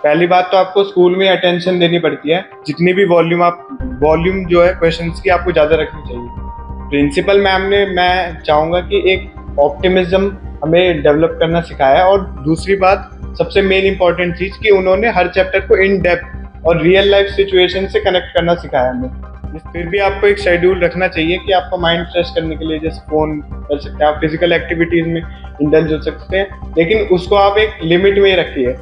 पहली बात तो आपको स्कूल में अटेंशन देनी पड़ती है। जितनी भी वॉल्यूम जो है क्वेश्चंस की आपको ज़्यादा रखनी चाहिए। प्रिंसिपल मैम ने, मैं चाहूँगा कि एक ऑप्टिमिज्म हमें डेवलप करना सिखाया है। और दूसरी बात, सबसे मेन इंपॉर्टेंट चीज़ कि उन्होंने हर चैप्टर को इन डेप्थ और रियल लाइफ सिचुएशन से कनेक्ट करना सिखाया हमें। फिर भी आपको एक शेड्यूल रखना चाहिए कि आपका माइंड फ्रेश करने के लिए जैसे फ़ोन कर सकते हैं, आप फिजिकल एक्टिविटीज़ में इंडल्ज हो सकते हैं, लेकिन उसको आप एक लिमिट में ही रखिए।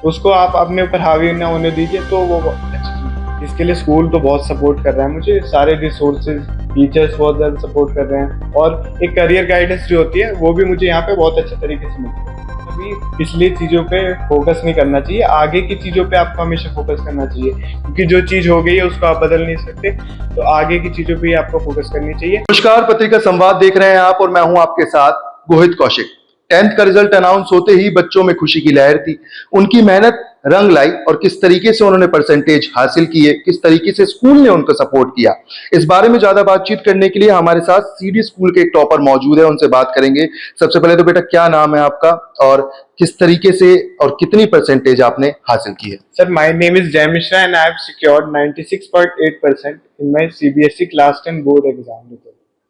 उसको आप अपने ऊपर हावी ना होने दीजिए, तो वो अच्छी चीज़। इसके लिए स्कूल तो बहुत सपोर्ट कर रहा है मुझे, सारे रिसोर्सेज, टीचर्स बहुत ज़्यादा सपोर्ट कर रहे हैं, और एक करियर गाइडेंस जो होती है वो भी मुझे यहाँ पे बहुत अच्छे तरीके से मिलती है। कभी पिछली चीज़ों पे फोकस नहीं करना चाहिए, आगे की चीज़ों पे आपको हमेशा फोकस करना चाहिए, क्योंकि जो चीज़ हो गई है उसको आप बदल नहीं सकते, तो आगे की चीज़ों पे आपको फोकस करनी चाहिए। नमस्कार, पत्रिका संवाद देख रहे हैं आप और मैं हूं आपके साथ गोहित कौशिक। 10th का रिजल्ट अनाउंस होते ही बच्चों में खुशी की लहर थी। उनकी मेहनत रंग लाई और किस तरीके से उन्होंने परसेंटेज हासिल किए, किस तरीके से स्कूल ने उनको सपोर्ट किया, इस बारे में ज्यादा बातचीत करने के लिए हमारे साथ सीडी स्कूल के एक टॉपर मौजूद है, उनसे बात करेंगे। सबसे पहले तो बेटा, क्या नाम है आपका और किस तरीके से और कितनी परसेंटेज आपने हासिल की है? सर, माय नेम इज जय Mishra and I have secured 96.8% in my CBSE class 10 board exam.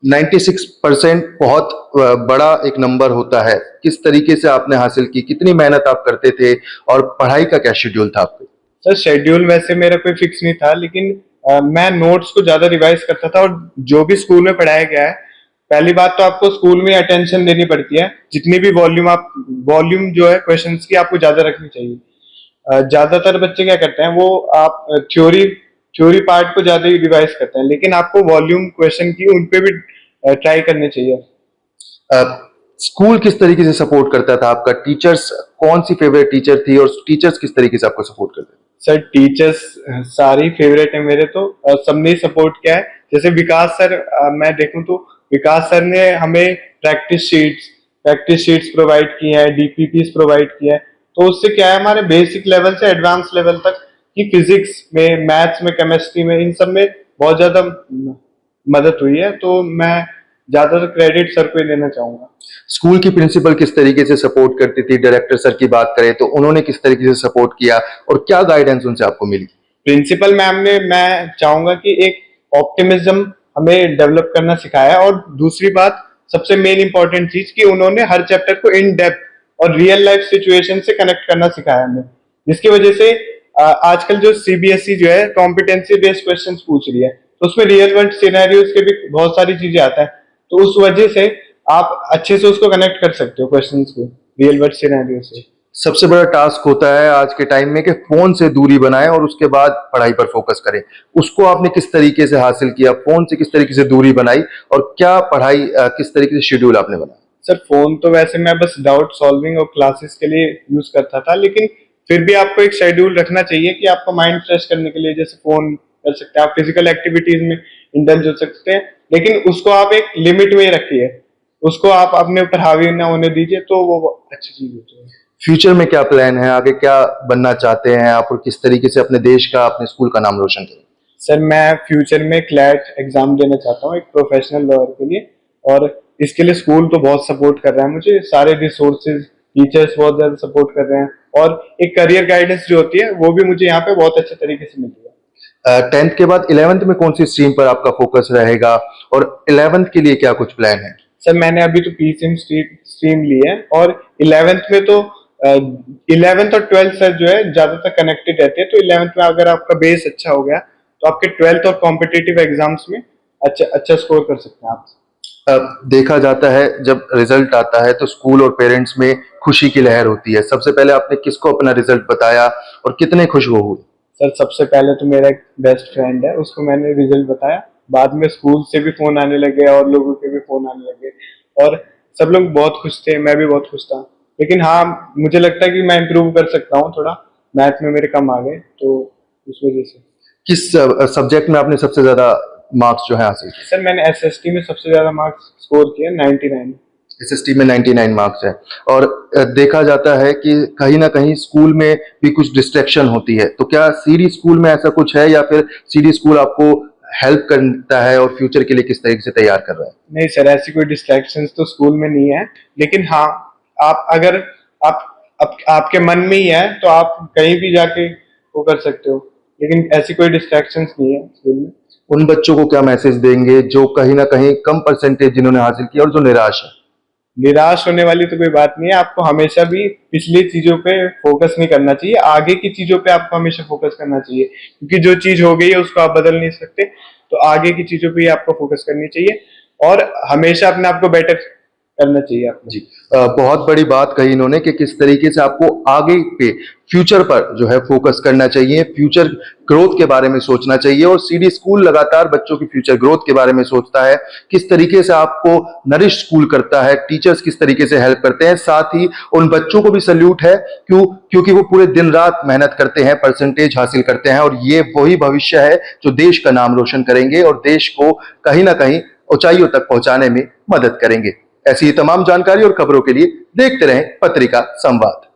96% बहुत बड़ा एक नंबर होता है। किस तरीके से आपने हासिल की, कितनी मेहनत आप करते थे और पढ़ाई का क्या शेड्यूल था आपका? सर, शेड्यूल वैसे मेरा कोई फिक्स नहीं था, लेकिन मैं नोट्स को ज्यादा रिवाइज करता था, और जो भी स्कूल में पढ़ाया गया है, पहली बात तो आपको स्कूल में अटेंशन देनी पड़ती है। जितनी भी वॉल्यूम जो है क्वेश्चंस की आपको ज्यादा रखनी चाहिए। ज्यादातर बच्चे क्या करते हैं, वो आप थ्योरी पार्ट को ज्यादा ही रिवाइज करते हैं, लेकिन आपको वॉल्यूम क्वेश्चन की उन पे भी ट्राई करनी चाहिए। स्कूल किस तरीके से सपोर्ट करता था आपका? टीचर्स, कौन सी फेवरेट टीचर थी और टीचर्स किस तरीके से आपको सपोर्ट करते थे? सर, टीचर्स सारी फेवरेट है मेरे, तो सबने सपोर्ट किया है। जैसे विकास सर, मैं देखूं तो विकास सर ने हमें प्रैक्टिस शीट्स प्रोवाइड की है, डीपीपीस प्रोवाइड किया है। तो उससे क्या है, हमारे बेसिक लेवल से एडवांस लेवल तक की फिजिक्स में, मैथ्स में, केमिस्ट्री में, इन सब में बहुत ज्यादा मदद हुई है। तो मैं ज्यादातर क्रेडिट सर को ही देना चाहूंगा। स्कूल की प्रिंसिपल किस तरीके से सपोर्ट करती थी? डायरेक्टर सर की बात करें तो उन्होंने किस तरीके से सपोर्ट किया और क्या गाइडेंस उनसे आपको मिली? प्रिंसिपल मैम ने, मैं चाहूंगा कि एक ऑप्टिमिज्म हमें डेवलप करना सिखाया है। और दूसरी बात, सबसे मेन इंपॉर्टेंट चीज, कि उन्होंने हर चैप्टर को इन डेप्थ और रियल लाइफ सिचुएशन से कनेक्ट करना सिखाया हमें, जिसकी वजह से आजकल जो सीबीएसई जो है कॉम्पिटेंसी बेस्ड क्वेश्चंस पूछ रही है, तो उसमें रियल वर्ल्ड सिनेरियोज के भी बहुत सारी चीजें आता है। तो उस वजह से आप अच्छे से उसको कनेक्ट कर सकते हो क्वेश्चंस को रियल वर्ल्ड सिनेरियो से। सबसे बड़ा टास्क होता है आज के टाइम में कि फोन से दूरी बनाएं और उसके बाद पढ़ाई पर फोकस करें। उसको आपने किस तरीके से हासिल किया? फोन से किस तरीके से दूरी बनाई और क्या पढ़ाई, किस तरीके से शेड्यूल आपने बनाया? सर, फोन तो वैसे मैं बस डाउट सॉल्विंग और क्लासेस के लिए यूज करता था, लेकिन फिर भी आपको एक शेड्यूल रखना चाहिए कि आपका माइंड फ्रेश करने के लिए जैसे फोन कर सकते हैं, आप फिजिकल एक्टिविटीज में इंडल्ज हो सकते हैं, लेकिन उसको आप एक लिमिट में ही रखिए। उसको आप अपने ऊपर हावी ना होने दीजिए, तो वो अच्छी चीज होती है। फ्यूचर में क्या प्लान है? आगे क्या बनना चाहते हैं आप और किस तरीके से अपने देश का, अपने स्कूल का नाम रोशन करें? सर, मैं फ्यूचर में क्लैट एग्जाम देना चाहता हूँ, एक प्रोफेशनल लॉयर के लिए, और इसके लिए स्कूल तो बहुत सपोर्ट कर रहा है मुझे, सारे रिसोर्सेज, टीचर्स बहुत ज्यादा सपोर्ट कर रहे हैं, और एक करियर गाइडेंस जो होती है वो भी मुझे यहाँ पे बहुत अच्छे तरीके से मिल रही है। 10th के बाद 11th में कौन सी स्ट्रीम पर आपका फोकस रहेगा और 11th के लिए क्या कुछ प्लान है? सर, मैंने अभी तो पीसीएम स्ट्रीम ली है, और 11th में तो 11th और 12th सर जो है ज्यादातर कनेक्टेड रहते हैं। तो 11th में अगर आपका बेस अच्छा हो गया तो आपके 12th और कॉम्पिटिटिव एग्जाम्स में अच्छा स्कोर कर सकते हैं आप। देखा जाता है जब रिजल्ट आता है तो स्कूल और पेरेंट्स में खुशी की लहर होती है। सबसे पहले आपने किसको अपना रिजल्ट बताया और कितने खुश वो हुए? सर, सबसे पहले तो मेरा एक बेस्ट फ्रेंड है, उसको मैंने रिजल्ट बताया। बाद में स्कूल से भी फोन आने लगे और लोगों के भी फोन आने लगे, और सब लोग बहुत खुश थे, मैं भी बहुत खुश था। लेकिन हाँ, मुझे लगता है कि मैं इम्प्रूव कर सकता हूँ थोड़ा, मैथ में मेरे कम आ गए, तो उस वजह से। किस सब्जेक्ट में आपने सबसे ज्यादा मार्क्स जो है हासिल किए? सर, मैंने एसएसटी में सबसे ज्यादा मार्क्स स्कोर किया, 99। एसएसटी में 99 मार्क्स है। और देखा जाता है कि कहीं ना कहीं स्कूल में भी कुछ डिस्ट्रैक्शन होती है, तो क्या सीडी स्कूल में ऐसा कुछ है या फिर सीडी स्कूल आपको हेल्प करता है और फ्यूचर के लिए किस तरीके से तैयार कर रहा है? नहीं सर, ऐसी कोई डिस्ट्रैक्शंस तो स्कूल में नहीं है, लेकिन हाँ, आप अगर आप अब आपके मन में ही है तो आप कहीं भी जाके वो कर सकते हो, लेकिन ऐसी कोई डिस्ट्रैक्शंस नहीं है स्कूल में। उन बच्चों को क्या मैसेज देंगे जो कहीं ना कहीं कम परसेंटेज जिन्होंने हासिल किया और जो निराश है? निराश होने वाली तो कोई बात नहीं है, आपको हमेशा भी पिछली चीजों पे फोकस नहीं करना चाहिए, आगे की चीजों पे आपको हमेशा फोकस करना चाहिए, क्योंकि जो चीज हो गई है उसको आप बदल नहीं सकते, तो आगे की चीजों पे ही आपको फोकस करनी चाहिए और हमेशा अपने आप को बेटर करना चाहिए आपको। जी, बहुत बड़ी बात कही इन्होंने कि किस तरीके से आपको आगे पे फ्यूचर पर जो है फोकस करना चाहिए, फ्यूचर ग्रोथ के बारे में सोचना चाहिए और सीडी स्कूल लगातार बच्चों की फ्यूचर ग्रोथ के बारे में सोचता है, किस तरीके से आपको नरिश स्कूल करता है, टीचर्स किस तरीके से हेल्प करते हैं, साथ ही उन बच्चों को भी सल्यूट है क्योंकि वो पूरे दिन रात मेहनत करते हैं, परसेंटेज हासिल करते हैं और ये वही भविष्य है जो देश का नाम रोशन करेंगे और देश को कहीं ना कहीं ऊंचाइयों तक पहुंचाने में मदद करेंगे। ऐसी ही तमाम जानकारी और खबरों के लिए देखते रहें पत्रिका संवाद।